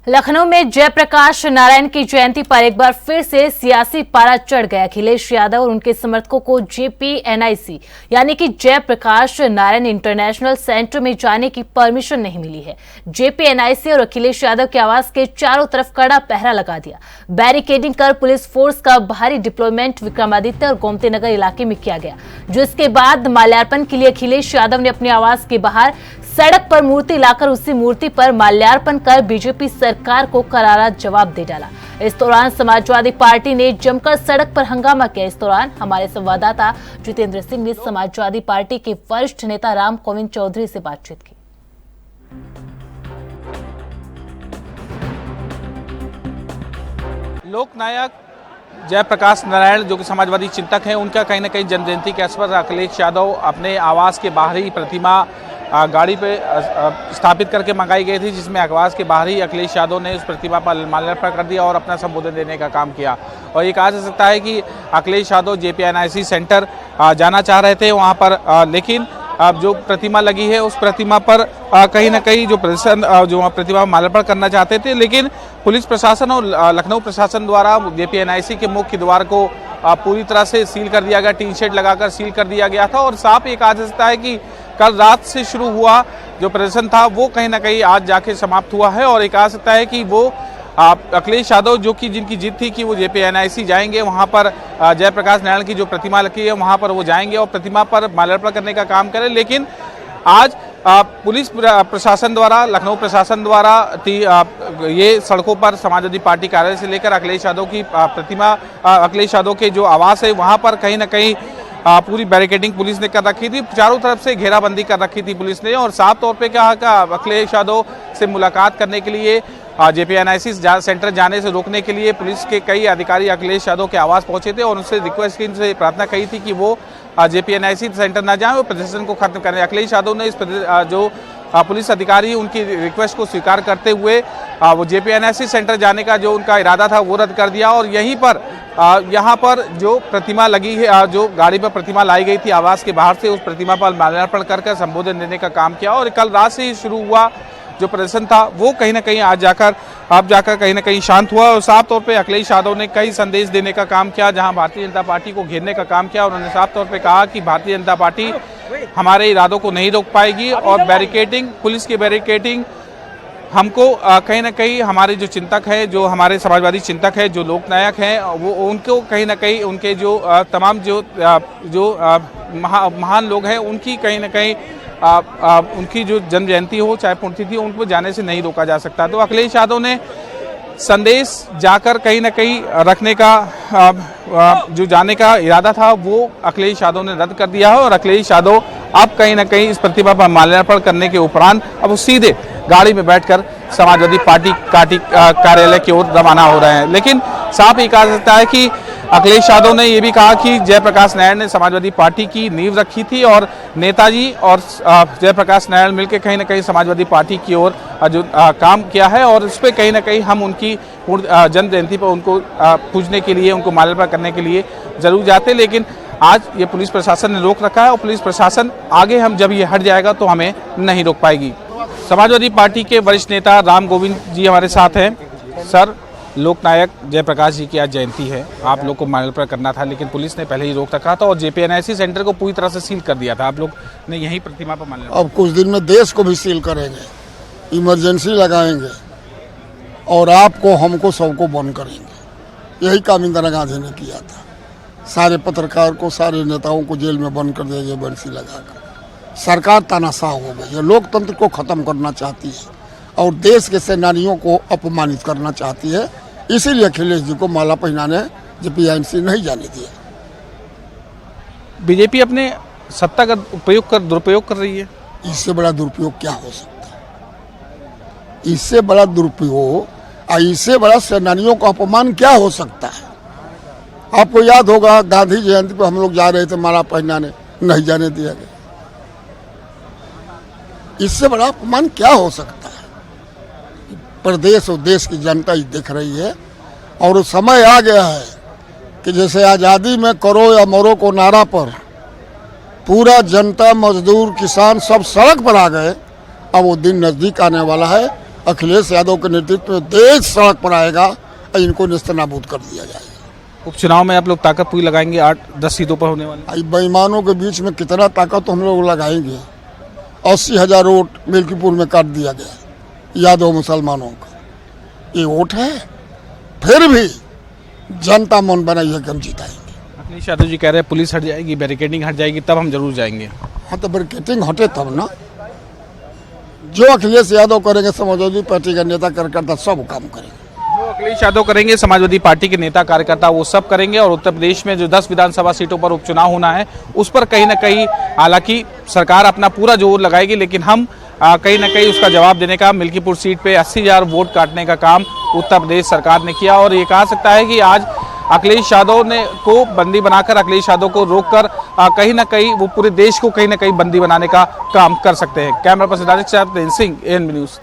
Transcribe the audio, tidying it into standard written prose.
लखनऊ में जयप्रकाश नारायण की जयंती पर एक बार फिर से सियासी पारा चढ़ गया। अखिलेश यादव और उनके समर्थकों को जेपीएनआईसी यानी कि जयप्रकाश नारायण इंटरनेशनल सेंटर में जाने की परमिशन नहीं मिली है। जेपीएनआईसी और अखिलेश यादव के आवास के चारों तरफ कड़ा पहरा लगा दिया। बैरिकेडिंग कर पुलिस फोर्स का भारी डिप्लॉयमेंट विक्रमादित्य और गोमती नगर इलाके में किया गया, जिसके बाद माल्यार्पण के लिए अखिलेश यादव ने अपने आवास के बाहर सड़क पर मूर्ति लाकर उसी मूर्ति पर माल्यार्पण कर बीजेपी सरकार को करारा जवाब दे डाला। इस दौरान समाजवादी पार्टी ने जमकर सड़क पर हंगामा किया। इस दौरान हमारे संवाददाता जितेंद्र सिंह ने समाजवादी पार्टी के वरिष्ठ नेता राम गोविंद चौधरी से बातचीत की। लोकनायक जयप्रकाश नारायण जो कि समाजवादी चिंतक हैं, उनका कहीं न कहीं जन्म जयंती के अवसर पर अखिलेश यादव अपने आवास के बाहर ही प्रतिमा गाड़ी पे स्थापित करके मंगाई गई थी, जिसमें आवास के बाहर ही अखिलेश यादव ने उस प्रतिमा पर माल्यार्पण कर दिया और अपना संबोधन देने का काम किया। और ये कहा जा सकता है कि अखिलेश यादव जेपीएनआईसी सेंटर जाना चाह रहे थे वहाँ पर, लेकिन जो प्रतिमा लगी है उस प्रतिमा पर कहीं ना कहीं जो प्रतिमा माल्यार्पण करना चाहते थे, लेकिन पुलिस प्रशासन और लखनऊ प्रशासन द्वारा जेपीएनआईसी के मुख्य द्वार को पूरी तरह से सील कर दिया गया, टीन शेड लगाकर सील कर दिया गया था। और साफ ये कहा जा सकता है कि कल रात से शुरू हुआ जो प्रदर्शन था वो कहीं ना कहीं आज जाके समाप्त हुआ है। और ये कहा सकता है कि वो अखिलेश यादव जो कि जिनकी जिद थी कि वो जेपीएनआईसी जाएंगे, वहां पर जयप्रकाश नारायण की जो प्रतिमा लगी है वहां पर वो जाएंगे और प्रतिमा पर माल्यार्पण करने का काम करें, लेकिन आज पुलिस प्रशासन द्वारा, लखनऊ प्रशासन द्वारा ये सड़कों पर समाजवादी पार्टी कार्यालय से लेकर अखिलेश यादव की प्रतिमा, अखिलेश यादव के जो आवास है वहां पर कहीं ना कहीं पूरी बैरिकेडिंग पुलिस ने कर रखी थी। चारों तरफ से घेराबंदी कर रखी थी पुलिस ने और साफ तौर पे कहा कि अखिलेश यादव से मुलाकात करने के लिए जेपीएनआईसी सेंटर जाने से रोकने के लिए पुलिस के कई अधिकारी अखिलेश यादव के आवास पहुंचे थे और उनसे रिक्वेस्ट की, उनसे प्रार्थना कही थी कि वो जेपीएनआईसी सेंटर न जाएं, वो प्रदर्शन को खत्म करें। अखिलेश यादव ने इस जो पुलिस अधिकारी उनकी रिक्वेस्ट को स्वीकार करते हुए वो जेपीएनआईसी सेंटर जाने का जो उनका इरादा था वो रद्द कर दिया और यहीं पर यहाँ पर जो प्रतिमा लगी है, जो गाड़ी पर प्रतिमा लाई गई थी आवास के बाहर से, उस प्रतिमा पर माल्यार्पण कर संबोधन देने का काम किया। और कल रात से ही शुरू हुआ जो प्रदर्शन था वो कहीं ना कहीं आज जाकर कहीं ना कहीं शांत हुआ। और साफ तौर पे अखिलेश यादव ने कई संदेश देने का काम किया, जहां भारतीय जनता पार्टी को घेरने का काम किया। उन्होंने साफ तौर पे कहा कि भारतीय जनता पार्टी हमारे इरादों को नहीं रोक पाएगी और बैरिकेडिंग, पुलिस की बैरिकेडिंग हमको कहीं ना कहीं हमारे जो चिंतक है, जो हमारे समाजवादी चिंतक है, जो लोकनायक हैं, वो उनको कहीं ना कहीं उनके जो तमाम जो महान लोग हैं उनकी कहीं ना कहीं उनकी जो जन्म जयंती हो चाहे पुण्यतिथि, उनको जाने से नहीं रोका जा सकता। तो अखिलेश यादव ने संदेश जाकर कहीं ना कहीं रखने का जो जाने का इरादा था वो अखिलेश यादव ने रद्द कर दिया है और अखिलेश यादव अब कहीं ना कहीं इस प्रतिमा पर माल्यार्पण करने के उपरांत अब वो सीधे गाड़ी में बैठकर समाजवादी पार्टी कार्यालय की ओर रवाना हो रहे हैं। लेकिन साफ ये कहा सकता है कि अखिलेश यादव ने यह भी कहा कि जयप्रकाश नारायण ने समाजवादी पार्टी की नींव रखी थी और नेताजी और जयप्रकाश नारायण मिलकर कहीं ना कहीं समाजवादी पार्टी की ओर जो काम किया है और उस पर कहीं ना कहीं हम उनकी जन्म जयंती पर उनको पूजने के लिए, उनको माल्यार्पण करने के लिए जरूर जाते, लेकिन आज ये पुलिस प्रशासन ने रोक रखा है और पुलिस प्रशासन आगे हम जब ये हट जाएगा तो हमें नहीं रोक पाएगी। समाजवादी पार्टी के वरिष्ठ नेता राम गोविंद जी हमारे साथ हैं। सर, लोकनायक जयप्रकाश जी की आज जयंती है, आप लोग को माल्यार्पण करना था लेकिन पुलिस ने पहले ही रोक रखा था और जेपीएनआईसी सेंटर को पूरी तरह से सील कर दिया था, आप लोग ने यही प्रतिमा पर माल्यार्पण। अब कुछ दिन में देश को भी सील करेंगे, इमरजेंसी लगाएंगे और आपको, हमको, सबको बंद करेंगे। यही काम इंदिरा गांधी ने किया था, सारे पत्रकार को, सारे नेताओं को जेल में बंद कर दिया, इमरजेंसी लगाकर। सरकार तानाशाह हो गई है, लोकतंत्र को खत्म करना चाहती है और देश के सेनानियों को अपमानित करना चाहती है। इसीलिए अखिलेश जी को माला पहनाने जेपीएनआईसी नहीं जाने दिया। बीजेपी अपने सत्ता का दुरुपयोग कर रही है। इससे बड़ा दुरुपयोग क्या हो सकता है? इससे बड़ा दुरुपयोग, इससे बड़ा सेनानियों का अपमान क्या हो सकता है? आपको याद होगा गांधी जयंती पर हम लोग जा रहे थे माला पहनाने, नहीं जाने दिया गया। इससे बड़ा अपमान क्या हो सकता है? प्रदेश और देश की जनता ही देख रही है और समय आ गया है कि जैसे आज़ादी में करो या मरो को नारा पर पूरा जनता, मजदूर, किसान सब सड़क पर आ गए। अब वो दिन नज़दीक आने वाला है अखिलेश यादव के नेतृत्व में देश सड़क पर आएगा और इनको नेस्तनाबूद कर दिया जाएगा। उपचुनाव में आप लोग ताकत पूरी लगाएंगे, 8-10 सीटों पर होने वाली। आई बेईमानों के बीच में कितना ताकत हम लोग लगाएंगे। 80,000 वोट मिल्कीपुर में काट दिया गया यादव मुसलमानों का, ये वोट है। फिर भी जनता मन बनाई है कि हम जिताएंगे। अखिलेश यादव जी कह रहे हैं पुलिस हट जाएगी, बैरिकेडिंग हट जाएगी, तब हम जरूर जाएंगे। हाँ तो बैरिकेडिंग हटे तब ना। जो अखिलेश यादव करेंगे समाजवादी पार्टी का नेता कार्यकर्ता सब काम करेंगे। जो अखिलेश यादव करेंगे समाजवादी पार्टी के नेता कार्यकर्ता वो सब करेंगे। और उत्तर प्रदेश में जो 10 विधानसभा सीटों पर उपचुनाव होना है उस पर कहीं ना कहीं हालांकि सरकार अपना पूरा जोर लगाएगी, लेकिन हम कहीं ना कहीं उसका जवाब देने का, मिल्कीपुर सीट पे 80,000 वोट काटने का काम उत्तर प्रदेश सरकार ने किया। और ये कहा सकता है कि आज अखिलेश यादव ने को बंदी बनाकर, अखिलेश यादव को रोककर कहीं ना कहीं वो पूरे देश को कहीं ना कहीं बंदी बनाने का काम कर सकते हैं। कैमरा पर्सन राजेश के साथ प्रिंस सिंह, ANB न्यूज़।